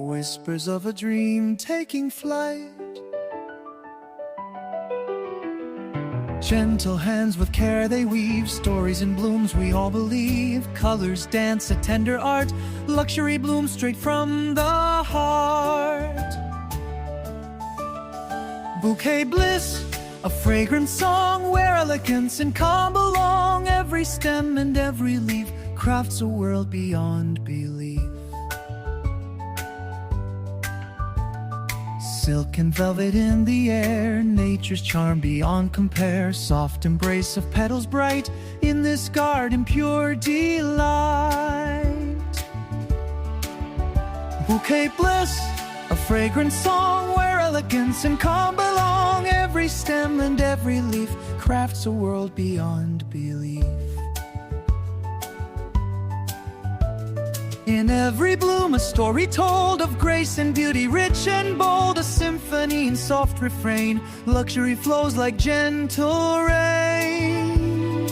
whispers of a dream taking flight. Gentle hands with care they weave, stories in blooms we all believe. Colors dance a tender art, luxury blooms straight from the heart. Bouquet bliss, a fragrant song where elegance and calm belong. Every stem and every leaf crafts a world beyond belief. Silk and velvet in the air, nature's charm beyond compare. Soft embrace of petals bright, in this garden pure delight. Bouquet bliss, a fragrant song where elegance and calm belong. Every stem and every leaf crafts a world beyond belief. In every bloom a story told of grace and beauty, rich and bold. A symphony in soft refrain, luxury flows like gentle rain.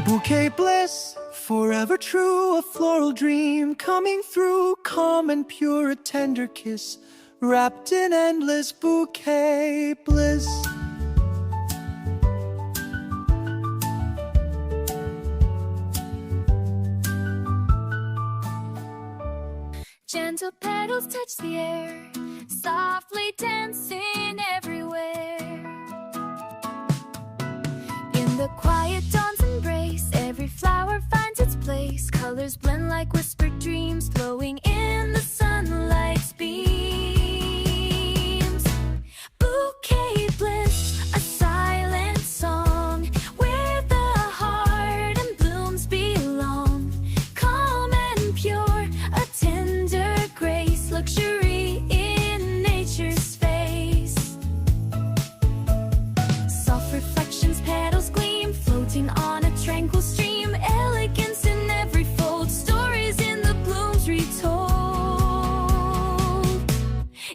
Bouquet bliss, forever true, a floral dream coming through. Calm and pure, a tender kiss, wrapped in endless bouquet bliss. Gentle petals touch the air, softly dancing everywhere. In the quiet dawn's embrace, every flower finds its place. Colors blend like whispered dreams, flowing in the sunlight's beams. Bouquet bliss, a silent song where the heart and blooms belong. Calm and pure, a tender grace, luxury in nature's face. Soft reflections, petals gleam, floating on a tranquil stream. Elegance in every fold, stories in the blooms retold.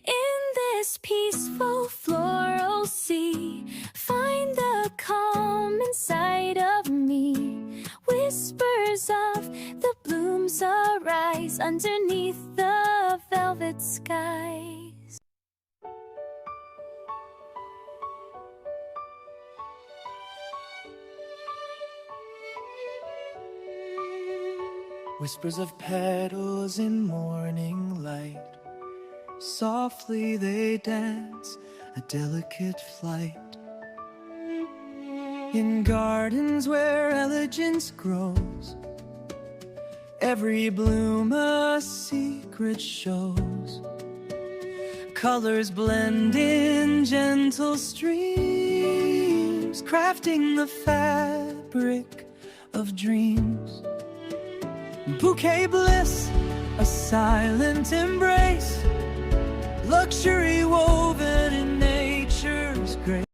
In this peaceful floral sea, find the calm inside of me. Whispers of the blooms arise underneath the velvet skies. Whispers of petals in morning light, softly they dance a delicate flight. In gardens where elegance grows, every bloom a secret shows. Colors blend in gentle streams, crafting the fabric of dreams. Bouquet bliss, a silent embrace, luxury woven in nature's grace.